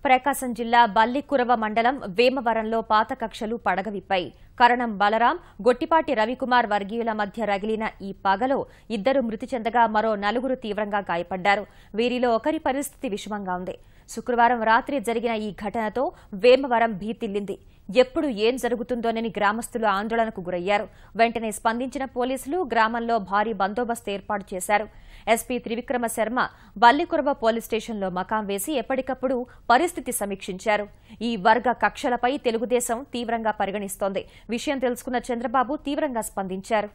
ప్రకాశం జిల్లా బల్లికురవ మండలం వేమవరంలో పాత కక్షలు పడగవిప్పాయి. కరణం బలరాం, గొట్టిపాటి రవికుమార్ వర్గీయుల మధ్య రగిలిన ఈ పగలో ఇద్దరు మృతి చెందగా మరో నలుగురు తీవ్రంగా గాయపడ్డారు. వీరిలో ఒకరి పరిస్థితి విషమంగా ఉంది. శుక్రవారం రాత్రి జరిగిన ఈ ఘటనతో వేమవరం భీతిల్లింది. ఎప్పుడు ఏం జరుగుతుందోనని గ్రామస్తులు ఆందోళనకు గురయ్యారు. వెంటనే స్పందించిన పోలీసులు గ్రామంలో భారీ బందోబస్తు ఏర్పాటు చేశారు. ఎస్పీ త్రివిక్రమ శర్మ బల్లికురవ పోలీస్ స్టేషన్లో మకాం వేసి ఎప్పటికప్పుడు పరిస్థితి సమీక్షించారు. ఈ వర్గ కక్షలపై తెలుగుదేశం తీవ్రంగా పరిగణిస్తోంది. విషయం తెలుసుకున్న చంద్రబాబు తీవ్రంగా స్పందించారు.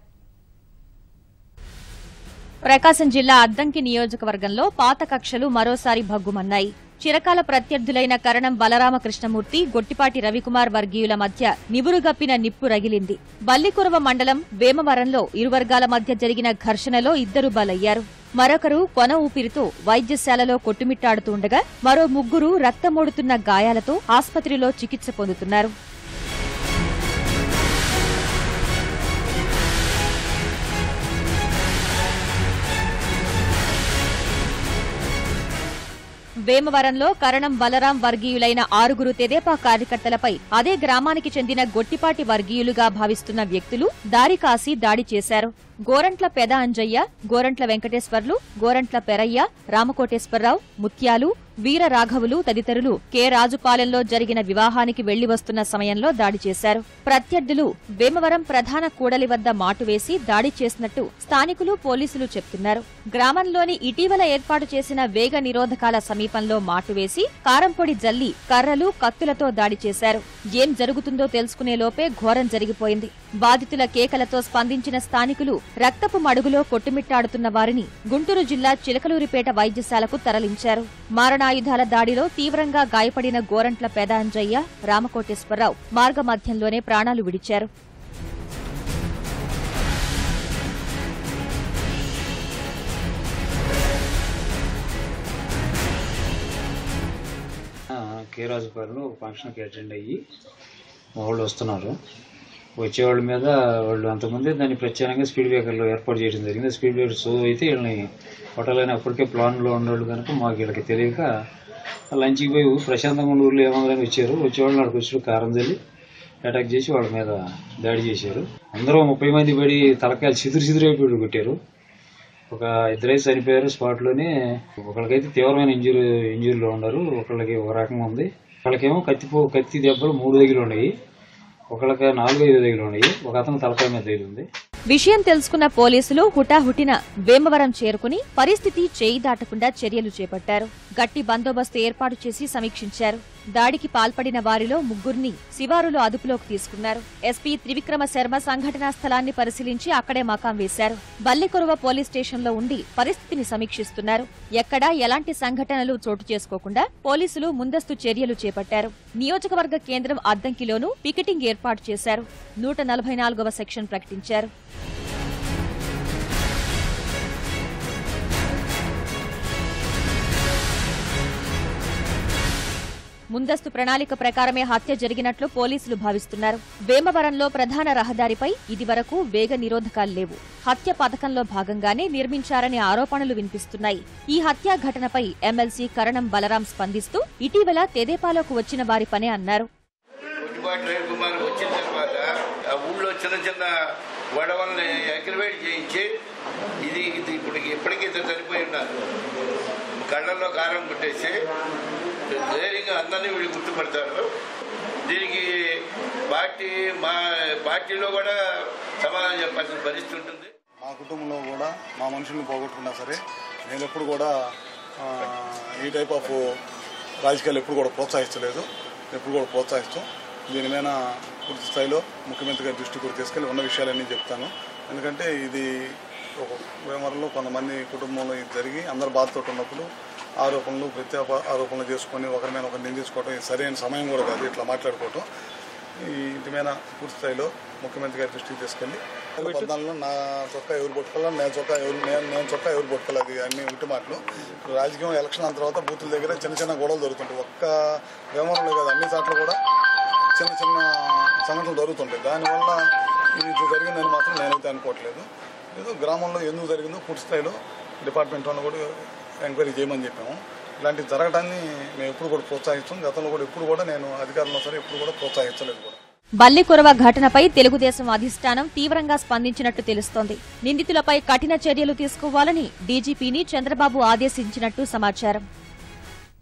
ప్రకాశం జిల్లా అద్దంకి నియోజకవర్గంలో పాత కక్షలు మరోసారి భగ్గుమన్నాయి. చిరకాల ప్రత్యర్థులైన కరణం బలరామకృష్ణమూర్తి, గొట్టిపాటి రవికుమార్ వర్గీయుల మధ్య నివురుగప్పిన నిప్పు రగిలింది. బల్లికురవ మండలం వేమవరంలో ఇరు వర్గాల మధ్య జరిగిన ఘర్షణలో ఇద్దరు బలయ్యారు. మరొకరు కొన ఊపిరితో వైద్యశాలలో కొట్టుమిట్టాడుతుండగా మరో ముగ్గురు రక్తమోడుతున్న గాయాలతో ఆస్పత్రిలో చికిత్స పొందుతున్నారు. వేమవరంలో కరణం బలరాం వర్గీయులైన 6 తెదేపా కార్యకర్తలపై అదే గ్రామానికి చెందిన గొట్టిపాటి వర్గీయులుగా భావిస్తున్న వ్యక్తులు దారి కాసి దాడి చేశారు. గోరంట్ల పెద అంజయ్య, గోరంట్ల వెంకటేశ్వర్లు, గోరంట్ల పెరయ్య, రామకోటేశ్వరరావు, ముత్యాలు, వీర రాఘవులు తదితరులు కె రాజుపాలెంలో జరిగిన వివాహానికి వెళ్లి వస్తున్న సమయంలో దాడి చేశారు. ప్రత్యర్థులు వేమవరం ప్రధాన కూడలి వద్ద మాటు వేసి దాడి చేసినట్టు స్థానికులు, పోలీసులు చెప్తున్నారు. గ్రామంలోని ఇటీవల ఏర్పాటు చేసిన వేగ నిరోధకాల సమీపంలో మాటు వేసి కారంపొడి జల్లి కర్రలు, కత్తులతో దాడి చేశారు. ఏం జరుగుతుందో తెలుసుకునే లోపే ఘోరం జరిగిపోయింది. బాధితుల కేకలతో స్పందించిన స్థానికులు రక్తపు మడుగులో కొట్టుమిట్టాడుతున్న వారిని గుంటూరు జిల్లా చిలకలూరిపేట వైద్యశాలకు తరలించారు. మారణాయుధాల దాడిలో తీవ్రంగా గాయపడిన గోరంట్ల పెద అంజయ్య, రామకోటేశ్వరరావు మార్గమధ్యంలోనే ప్రాణాలు విడిచారు. కే రాజుపాలెంలో ఒక ఫంక్షన్కి అటెండ్ అయ్యి వాళ్ళు వస్తున్నారు. వచ్చేవాళ్ళ మీద వాళ్ళు అంతకుముందే దాన్ని ప్రత్యేకంగా స్పీడ్ బ్రేకర్లు ఏర్పాటు చేయడం జరిగింది. స్పీడ్ బ్రేకర్ సో అయితే వీళ్ళని కొట్టాలని అప్పటికే ప్లాన్లో ఉన్నవాళ్ళు కనుక మాకు వీళ్ళకి తెలియక లంచ్కి పోయి ప్రశాంతంగా ఉన్న ఊర్లో ఏమందని వచ్చారు. వచ్చేవాళ్ళు అక్కడికి వచ్చి కారం జల్లి అటాక్ చేసి వాళ్ళ మీద దాడి చేశారు. అందరూ 30 మంది పడి తలకాయలు చిదురు కొట్టారు. ఒక 2 చనిపోయారు స్పాట్లోనే. ఒకరికైతే తీవ్రమైన ఇంజురీలో ఉన్నారు. ఒకళ్ళకి ఒక రకంగా ఉంది. ఒకళ్ళకేమో కత్తి దెబ్బలు 3 దగ్గర ఉన్నాయి. ఒకళ్ళకి 4-5 దగ్గర ఉన్నాయి. ఒక అతను తలకాయ మీద దగ్గర ఉంది. విషయం తెలుసుకున్న పోలీసులు హుటాహుటిన వేమవరం చేరుకుని పరిస్థితి చేయి దాటకుండా చర్యలు చేపట్టారు. గట్టి బందోబస్తు ఏర్పాటు చేసి సమీక్షించారు. దాడికి పాల్పడిన వారిలో 3 శివారులో అదుపులోకి తీసుకున్నారు. ఎస్పీ త్రివిక్రమ శర్మ సంఘటనా స్థలాన్ని పరిశీలించి అక్కడే మకాం వేశారు. బల్లికురవ పోలీస్ స్టేషన్లో ఉండి పరిస్థితిని సమీక్షిస్తున్నారు. ఎక్కడా ఎలాంటి సంఘటనలు చోటు చేసుకోకుండా పోలీసులు ముందస్తు చర్యలు చేపట్టారు. నియోజకవర్గ కేంద్రం అద్దంకిలోనూ పికెటింగ్ ఏర్పాటు చేశారు. 144వ సెక్షన్ ప్రకటించారు. ముందస్తు ప్రణాళిక ప్రకారమే హత్య జరిగినట్లు పోలీసులు భావిస్తున్నారు. వేమవరంలో ప్రధాన రహదారిపై ఇదివరకు వేగ నిరోధకాలు లేవు. హత్య పథకంలో భాగంగానే నిర్మించారనే ఆరోపణలు వినిపిస్తున్నాయి. ఈ హత్యా ఘటనపై ఎమ్మెల్సీ కరణం బలరాం స్పందిస్తూ ఇటీవల తెదేపాలోకి వచ్చిన వారి పనే అన్నారు. కళ్ళల్లో కారం కొట్టేసి ధైర్యంగా అందరినీ వీళ్ళు గుర్తుపడతారు. దీనికి మా పార్టీలో కూడా సమాధానం చెప్పాల్సిన పరిస్థితి ఉంటుంది. మా కుటుంబంలో కూడా మా మనుషుల్ని పోగొట్టుకున్నా సరే నేను ఎప్పుడు కూడా ఈ టైప్ ఆఫ్ రాజకీయాలు ఎప్పుడు కూడా ప్రోత్సహించలేదు. ఎప్పుడు కూడా ప్రోత్సహిస్తాం. దీని మీద పూర్తి స్థాయిలో ముఖ్యమంత్రి గారి దృష్టి కూడా తీసుకెళ్ళి ఉన్న విషయాలన్నీ చెప్తాను. ఎందుకంటే ఇది ఒక వేమవరంలో కొంతమంది కుటుంబంలో ఇది జరిగి అందరు బాధతో ఉన్నప్పుడు ఆరోపణలు ఆరోపణలు చేసుకొని ఒకరి మీద ఒకరు నిందించుకోవడం ఇది సరైన సమయం కూడా కాదు. ఇట్లా మాట్లాడుకోవటం ఇంటి మీద పూర్తి స్థాయిలో ముఖ్యమంత్రి గారి దృష్టికి తీసుకెళ్ళి 14లో నా చొక్కా ఎవరు పట్టుకోవాలి, నేను చొక్కా ఎవరు పట్టుకోవాలి, అది అన్ని ఒకటి మాటలు. రాజకీయం ఎలక్షన్ అంత తర్వాత బూతుల దగ్గర చిన్న గొడవలు జరుగుతుంటాయి. ఒక్క వేమవరంలో కాదు అన్ని చోట్ల కూడా చిన్న సంఘటనలు జరుగుతుంటాయి. దానివల్ల ఇది జరిగిందని మాత్రం నేనైతే అనుకోవట్లేదు. ఏదో గ్రామంలో ఎందుకు జరిగిందో పూర్తి స్థాయిలో డిపార్ట్మెంట్ వాళ్ళు కూడా ఎంక్వైరీ చేయమని చెప్పాము. ఇలాంటివి జరగడాన్ని మేము ఎప్పుడు కూడా ప్రోత్సహిస్తాం. గతంలో కూడా ఎప్పుడు కూడా నేను అధికారంలో సరే ఎప్పుడు కూడా ప్రోత్సహించలేదు కూడా. బల్లికురవ ఘటనపై తెలుగుదేశం అధిష్టానం తీవ్రంగా స్పందించినట్టు తెలుస్తోంది. నిందితులపై కఠిన చర్యలు తీసుకోవాలని డీజీపీని చంద్రబాబు ఆదేశించినట్టు సమాచారం.